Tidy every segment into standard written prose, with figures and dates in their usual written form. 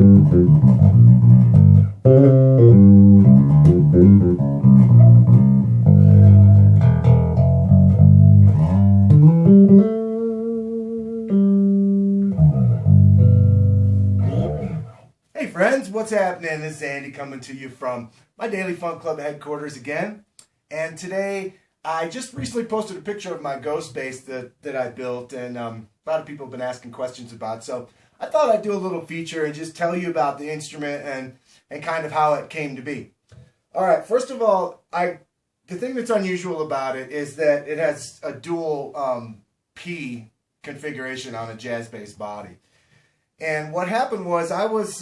Hey friends, what's happening? This is Andy coming to you from my Daily Funk Club headquarters again. And today, I just recently posted a picture of my ghost bass that I built, and a lot of people have been asking questions about. So I thought I'd do a little feature and just tell you about the instrument and kind of how it came to be. All right, first of all, the thing that's unusual about it is that it has a dual P configuration on a jazz bass body. And what happened was I was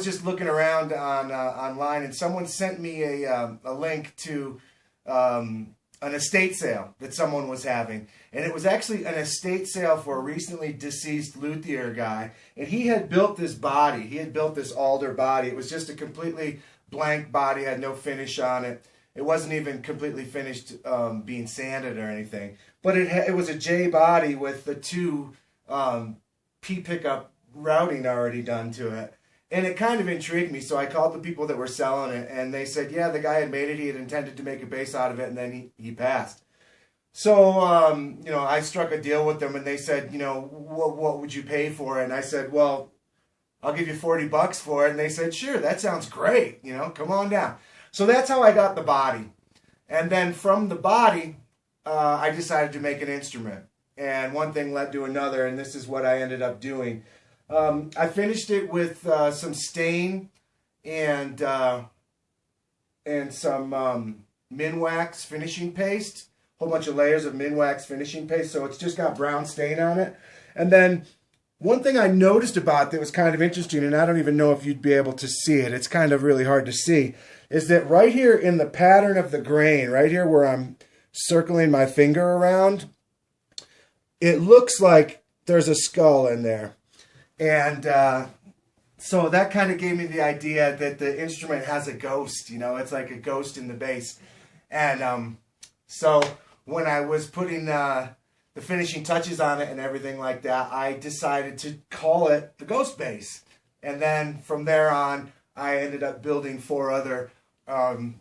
just looking around on online, and someone sent me a link to an estate sale that someone was having, and it was actually an estate sale for a recently deceased luthier guy, and he had built this body. He had built this alder body. It was just a completely blank body, had no finish on it. It wasn't even completely finished being sanded or anything, but it was a J body with the two P pickup routing already done to it. And it kind of intrigued me, so I called the people that were selling it, and they said, yeah, the guy had made it, he had intended to make a bass out of it, and then he passed. So, I struck a deal with them, and they said, what would you pay for it? And I said, well, I'll give you $40 for it. And they said, sure, that sounds great, come on down. So that's how I got the body. And then from the body, I decided to make an instrument. And one thing led to another, and this is what I ended up doing. I finished it with some stain and some Minwax finishing paste, a whole bunch of layers of Minwax finishing paste, so it's just got brown stain on it. And then one thing I noticed about that was kind of interesting, and I don't even know if you'd be able to see it, it's kind of really hard to see, is that right here in the pattern of the grain, right here where I'm circling my finger around, it looks like there's a skull in there. And so that kind of gave me the idea that the instrument has a ghost, it's like a ghost in the bass. And so when I was putting the finishing touches on it and everything like that, I decided to call it the ghost bass. And then from there on, I ended up building 4 other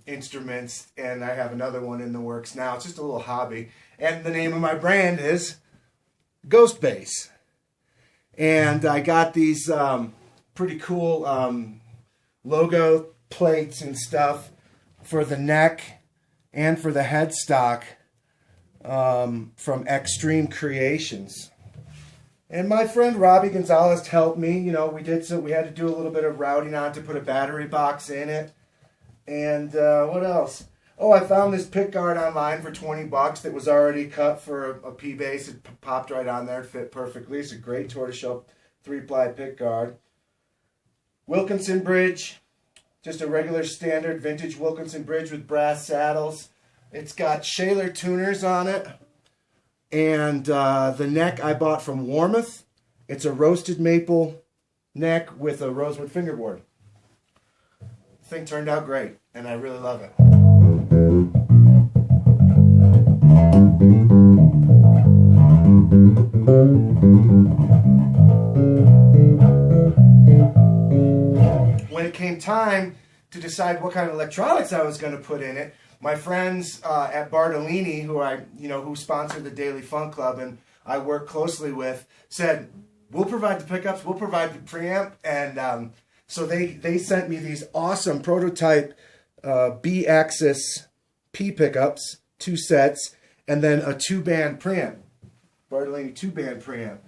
instruments, and I have another one in the works now. It's just a little hobby. And the name of my brand is Ghost Bass. And I got these pretty cool logo plates and stuff for the neck and for the headstock from Extreme Creations. And my friend Robbie Gonzalez helped me. We had to do a little bit of routing on it to put a battery box in it. And what else? Oh, I found this pick guard online for $20 that was already cut for a P bass. It popped right on there, it fit perfectly. It's a great tortoiseshell 3-ply pick guard. Wilkinson bridge, just a regular standard vintage Wilkinson bridge with brass saddles. It's got Shaler tuners on it. And the neck I bought from Warmouth. It's a roasted maple neck with a rosewood fingerboard. The thing turned out great, and I really love it. When it came time to decide what kind of electronics I was going to put in it, my friends at Bartolini, who sponsored the Daily Funk Club and I work closely with, said, we'll provide the pickups, we'll provide the preamp, and so they sent me these awesome prototype B-Axis P pickups, 2 sets, and then a 2-band preamp, Bartolini 2-band preamp.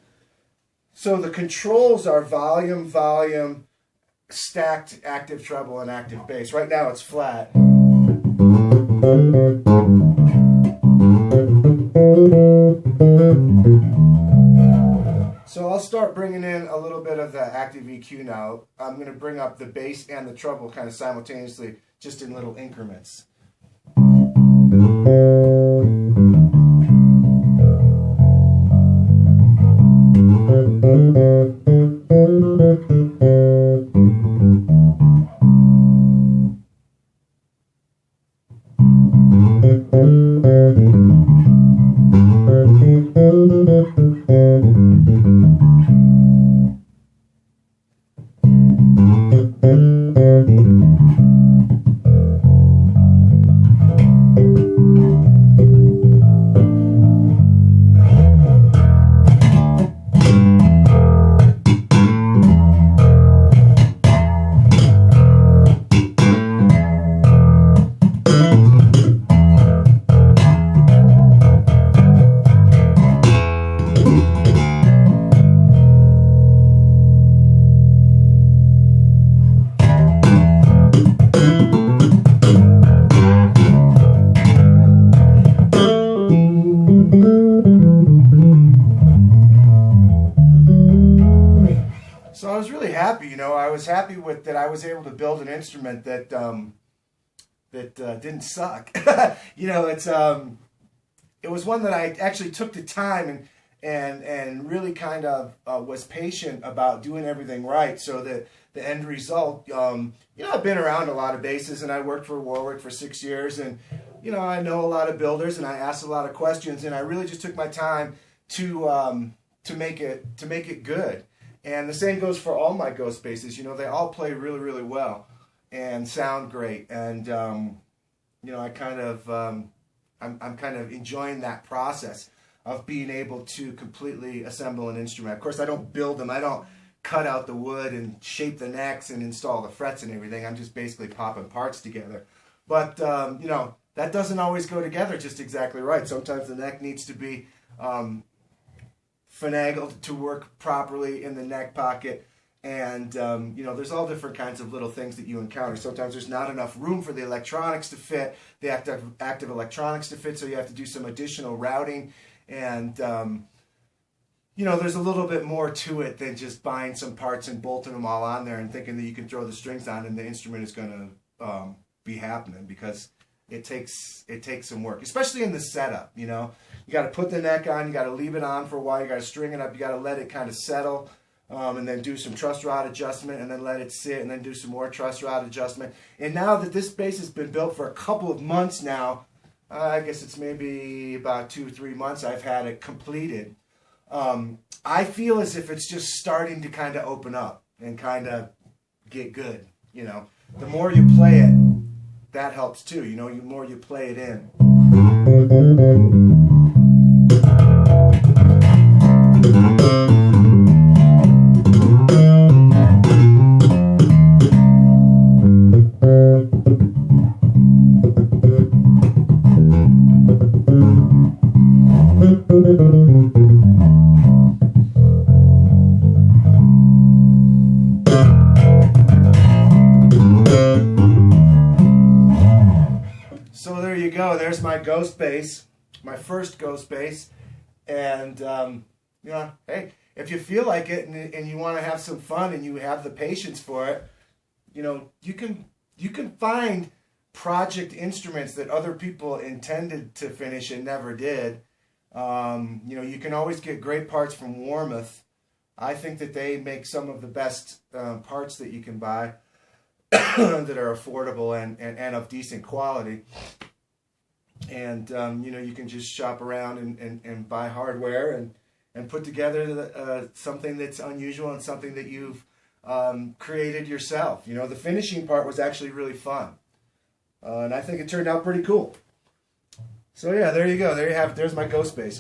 So the controls are volume, stacked active treble and active bass. Right now it's flat. So I'll start bringing in a little bit of the active EQ now. I'm going to bring up the bass and the treble kind of simultaneously, just in little increments. happy. I was happy with that. I was able to build an instrument that didn't suck. It was one that I actually took the time and really kind of was patient about doing everything right, so that the end result, I've been around a lot of bases, and I worked for Warwick for 6 years, and I know a lot of builders, and I asked a lot of questions, and I really just took my time to make it good. And the same goes for all my ghost bases. They all play really, really well and sound great, and I kind of I'm kind of enjoying that process of being able to completely assemble an instrument. Of course, I don't build them. I don't cut out the wood and shape the necks and install the frets and everything. I'm just basically popping parts together. But, that doesn't always go together just exactly right. Sometimes the neck needs to be finagled to work properly in the neck pocket. And, there's all different kinds of little things that you encounter. Sometimes there's not enough room for the electronics to fit, the active electronics to fit, so you have to do some additional routing. And, there's a little bit more to it than just buying some parts and bolting them all on there and thinking that you can throw the strings on and the instrument is going to be happening, because it takes some work, especially in the setup. You got to put the neck on, you got to leave it on for a while, you got to string it up, you got to let it kind of settle, and then do some truss rod adjustment, and then let it sit, and then do some more truss rod adjustment. And now that this base has been built for a couple of months now, I guess it's maybe about 2 or 3 months I've had it completed, I feel as if it's just starting to kind of open up and kind of get good. The more you play it, that helps too. The more you play it in. So there you go. There's my ghost bass, my first ghost bass. And, hey, if you feel like it and you want to have some fun and you have the patience for it, you can find project instruments that other people intended to finish and never did. You can always get great parts from Warmoth. I think that they make some of the best parts that you can buy that are affordable and of decent quality. And, you can just shop around and buy hardware and put together something that's unusual and something that you've created yourself. The finishing part was actually really fun. And I think it turned out pretty cool. So yeah, there you go. There you have it. There's my ghost bass.